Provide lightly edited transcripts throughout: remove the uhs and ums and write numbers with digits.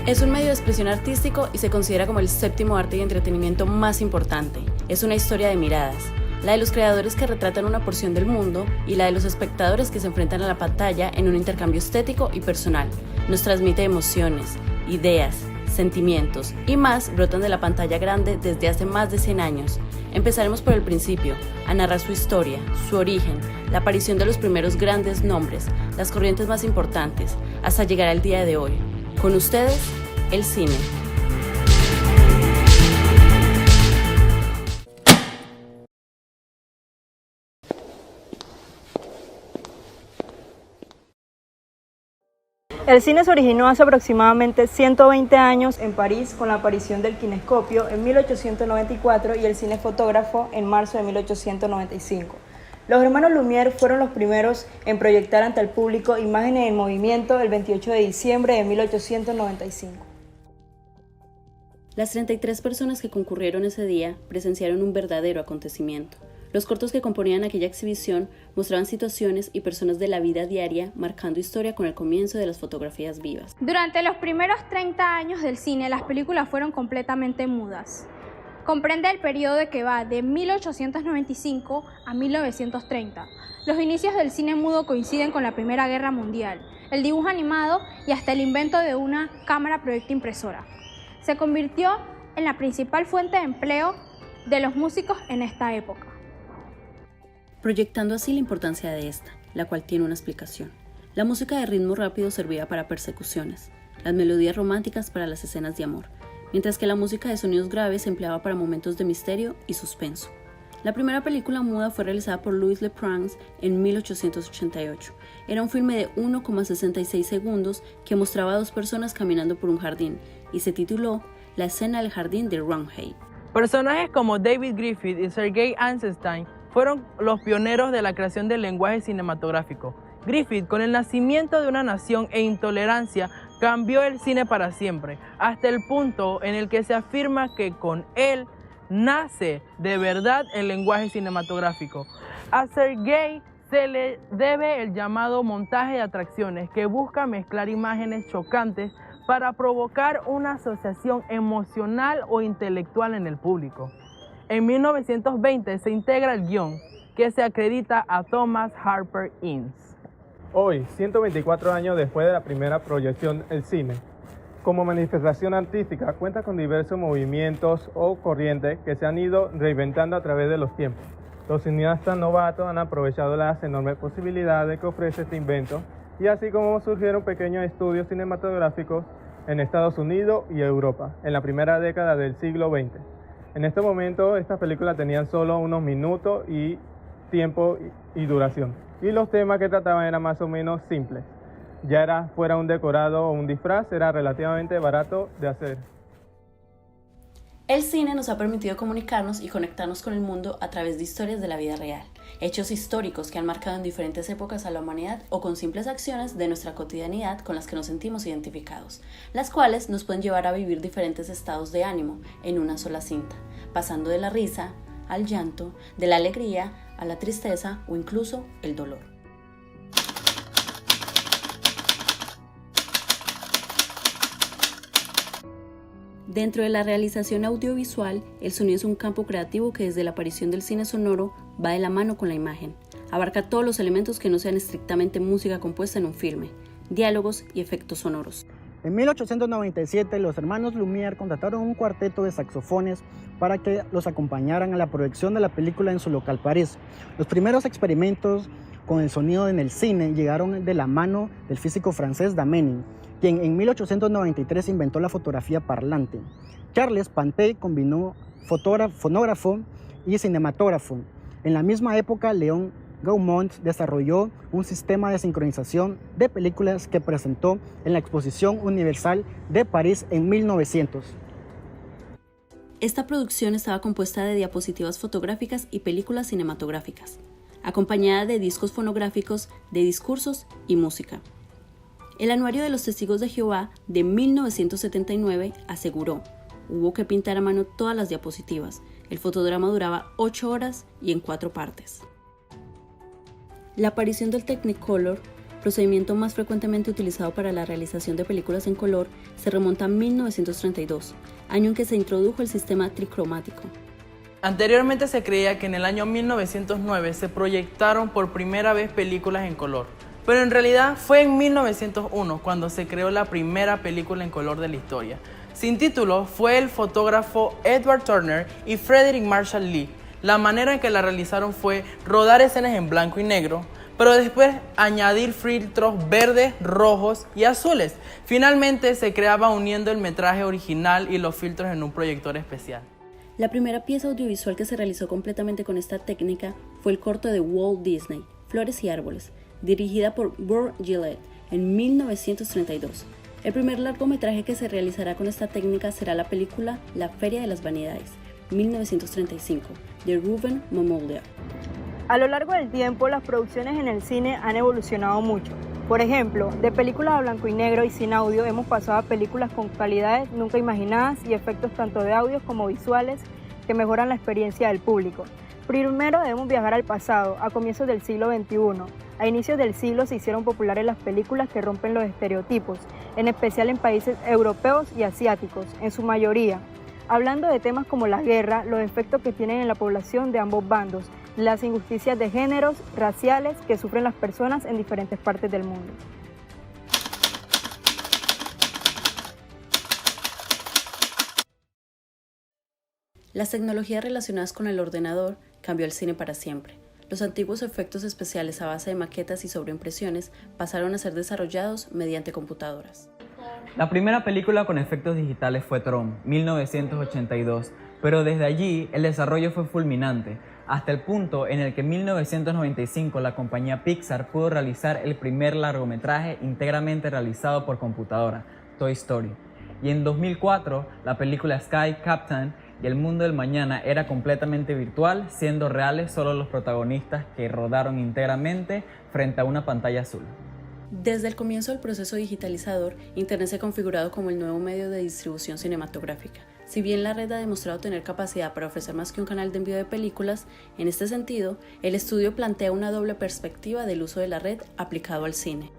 Es un medio de expresión artístico y se considera como el séptimo arte y entretenimiento más importante. Es una historia de miradas, la de los creadores que retratan una porción del mundo y la de los espectadores que se enfrentan a la pantalla en un intercambio estético y personal. Nos transmite emociones, ideas, sentimientos y más brotan de la pantalla grande desde hace más de 100 años. Empezaremos por el principio, a narrar su historia, su origen, la aparición de los primeros grandes nombres, las corrientes más importantes, hasta llegar al día de hoy. Con ustedes, el cine. El cine se originó hace aproximadamente 120 años en París con la aparición del kinescopio en 1894 y el cinefotógrafo en marzo de 1895. Los hermanos Lumière fueron los primeros en proyectar ante el público imágenes en movimiento el 28 de diciembre de 1895. Las 33 personas que concurrieron ese día presenciaron un verdadero acontecimiento. Los cortos que componían aquella exhibición mostraban situaciones y personas de la vida diaria, marcando historia con el comienzo de las fotografías vivas. Durante los primeros 30 años del cine, las películas fueron completamente mudas. Comprende el periodo que va de 1895 a 1930. Los inicios del cine mudo coinciden con la Primera Guerra Mundial, el dibujo animado y hasta el invento de una cámara proyecto impresora. Se convirtió en la principal fuente de empleo de los músicos en esta época, proyectando así la importancia de esta, la cual tiene una explicación. La música de ritmo rápido servía para persecuciones, las melodías románticas para las escenas de amor, mientras que la música de sonidos graves se empleaba para momentos de misterio y suspenso. La primera película muda fue realizada por Louis Le Prince en 1888. Era un filme de 1,66 segundos que mostraba a dos personas caminando por un jardín y se tituló La escena del jardín de Roundhay. Personajes como David Griffith y Sergei Eisenstein fueron los pioneros de la creación del lenguaje cinematográfico. Griffith, con el nacimiento de una nación e intolerancia, cambió el cine para siempre, hasta el punto en el que se afirma que con él nace de verdad el lenguaje cinematográfico. A Sergei se le debe el llamado montaje de atracciones, que busca mezclar imágenes chocantes para provocar una asociación emocional o intelectual en el público. En 1920 se integra el guión, que se acredita a Thomas Harper Innes. Hoy, 124 años después de la primera proyección, el cine, como manifestación artística, cuenta con diversos movimientos o corrientes que se han ido reinventando a través de los tiempos. Los cineastas novatos han aprovechado las enormes posibilidades que ofrece este invento, y así como surgieron pequeños estudios cinematográficos en Estados Unidos y Europa, en la primera década del siglo XX. En este momento, estas películas tenían solo unos minutos y tiempo y duración, y los temas que trataban eran más o menos simples. Ya fuera un decorado o un disfraz, era relativamente barato de hacer. El cine nos ha permitido comunicarnos y conectarnos con el mundo a través de historias de la vida real, hechos históricos que han marcado en diferentes épocas a la humanidad o con simples acciones de nuestra cotidianidad con las que nos sentimos identificados, las cuales nos pueden llevar a vivir diferentes estados de ánimo en una sola cinta, pasando de la risa al llanto, de la alegría a la tristeza o incluso el dolor. Dentro de la realización audiovisual, el sonido es un campo creativo que desde la aparición del cine sonoro va de la mano con la imagen. Abarca todos los elementos que no sean estrictamente música compuesta en un filme, diálogos y efectos sonoros. En 1897, los hermanos Lumière contrataron un cuarteto de saxofones para que los acompañaran a la proyección de la película en su local París. Los primeros experimentos con el sonido en el cine llegaron de la mano del físico francés Damenin, quien en 1893 inventó la fotografía parlante. Charles Pantet combinó fonógrafo y cinematógrafo. En la misma época, Léon Gaumont desarrolló un sistema de sincronización de películas que presentó en la Exposición Universal de París en 1900. Esta producción estaba compuesta de diapositivas fotográficas y películas cinematográficas, acompañada de discos fonográficos, de discursos y música. El Anuario de los Testigos de Jehová de 1979 aseguró: hubo que pintar a mano todas las diapositivas. El fotodrama duraba 8 horas y en 4 partes. La aparición del Technicolor procedimiento más frecuentemente utilizado para la realización de películas en color, se remonta a 1932, año en que se introdujo el sistema tricromático. Anteriormente se creía que en el año 1909 se proyectaron por primera vez películas en color, pero en realidad fue en 1901 cuando se creó la primera película en color de la historia. Sin título, fue el fotógrafo Edward Turner y Frederick Marshall Lee. La manera en que la realizaron fue rodar escenas en blanco y negro, pero después añadir filtros verdes, rojos y azules. Finalmente se creaba uniendo el metraje original y los filtros en un proyector especial. La primera pieza audiovisual que se realizó completamente con esta técnica fue el corto de Walt Disney, Flores y Árboles, dirigida por Burt Gillett en 1932. El primer largometraje que se realizará con esta técnica será la película La Feria de las Vanidades, 1935, de Ruben Momolder. A lo largo del tiempo, las producciones en el cine han evolucionado mucho. Por ejemplo, de películas a blanco y negro y sin audio hemos pasado a películas con calidades nunca imaginadas y efectos tanto de audio como visuales que mejoran la experiencia del público. Primero debemos viajar al pasado, a comienzos del siglo XXI. A inicios del siglo se hicieron populares las películas que rompen los estereotipos, en especial en países europeos y asiáticos, en su mayoría. Hablando de temas como la guerra, los efectos que tienen en la población de ambos bandos, las injusticias de géneros, raciales que sufren las personas en diferentes partes del mundo. Las tecnologías relacionadas con el ordenador cambió el cine para siempre. Los antiguos efectos especiales a base de maquetas y sobreimpresiones pasaron a ser desarrollados mediante computadoras. La primera película con efectos digitales fue Tron, 1982, pero desde allí el desarrollo fue fulminante, hasta el punto en el que en 1995 la compañía Pixar pudo realizar el primer largometraje íntegramente realizado por computadora, Toy Story. Y en 2004 la película Sky Captain y el mundo del mañana era completamente virtual, siendo reales solo los protagonistas que rodaron íntegramente frente a una pantalla azul. Desde el comienzo del proceso digitalizador, Internet se ha configurado como el nuevo medio de distribución cinematográfica. Si bien la red ha demostrado tener capacidad para ofrecer más que un canal de envío de películas, en este sentido, el estudio plantea una doble perspectiva del uso de la red aplicado al cine.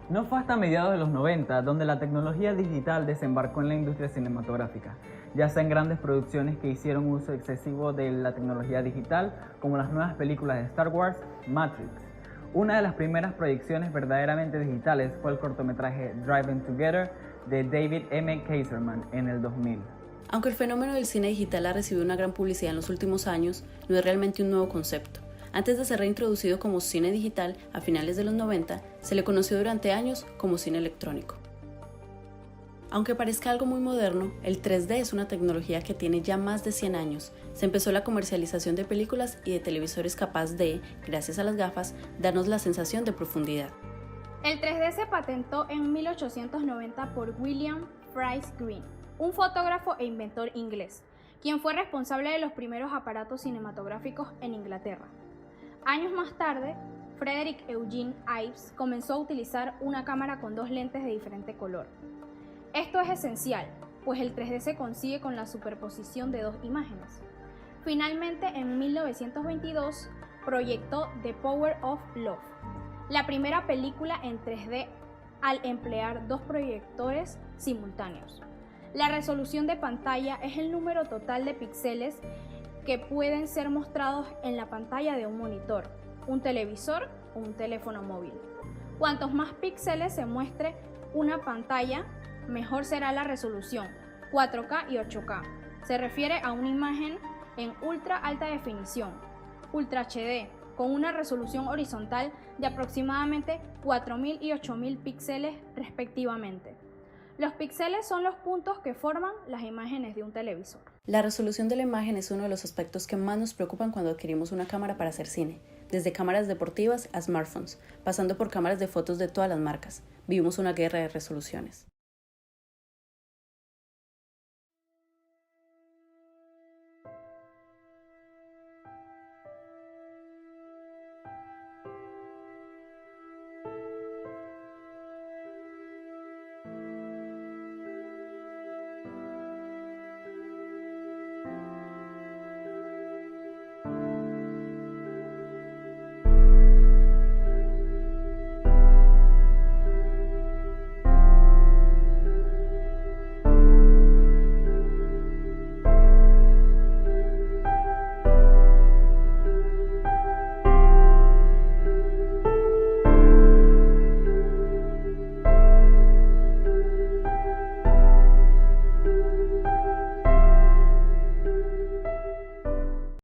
No fue hasta mediados de los 90 donde la tecnología digital desembarcó en la industria cinematográfica, ya sea en grandes producciones que hicieron uso excesivo de la tecnología digital, como las nuevas películas de Star Wars, Matrix. Una de las primeras proyecciones verdaderamente digitales fue el cortometraje Driving Together de David M. Kaiserman en el 2000. Aunque el fenómeno del cine digital ha recibido una gran publicidad en los últimos años, no es realmente un nuevo concepto. Antes de ser reintroducido como cine digital a finales de los 90, se le conoció durante años como cine electrónico. Aunque parezca algo muy moderno, el 3D es una tecnología que tiene ya más de 100 años. Se empezó la comercialización de películas y de televisores capaz de, gracias a las gafas, darnos la sensación de profundidad. El 3D se patentó en 1890 por William Price Green, un fotógrafo e inventor inglés, quien fue responsable de los primeros aparatos cinematográficos en Inglaterra. Años más tarde, Frederick Eugene Ives comenzó a utilizar una cámara con dos lentes de diferente color. Esto es esencial, pues el 3D se consigue con la superposición de dos imágenes. Finalmente, en 1922, proyectó The Power of Love, la primera película en 3D al emplear dos proyectores simultáneos. La resolución de pantalla es el número total de píxeles que pueden ser mostrados en la pantalla de un monitor, un televisor o un teléfono móvil. Cuantos más píxeles se muestre una pantalla, mejor será la resolución, 4K y 8K. Se refiere a una imagen en ultra alta definición, Ultra HD, con una resolución horizontal de aproximadamente 4000 y 8000 píxeles respectivamente. Los píxeles son los puntos que forman las imágenes de un televisor. La resolución de la imagen es uno de los aspectos que más nos preocupan cuando adquirimos una cámara para hacer cine. Desde cámaras deportivas a smartphones, pasando por cámaras de fotos de todas las marcas. Vivimos una guerra de resoluciones.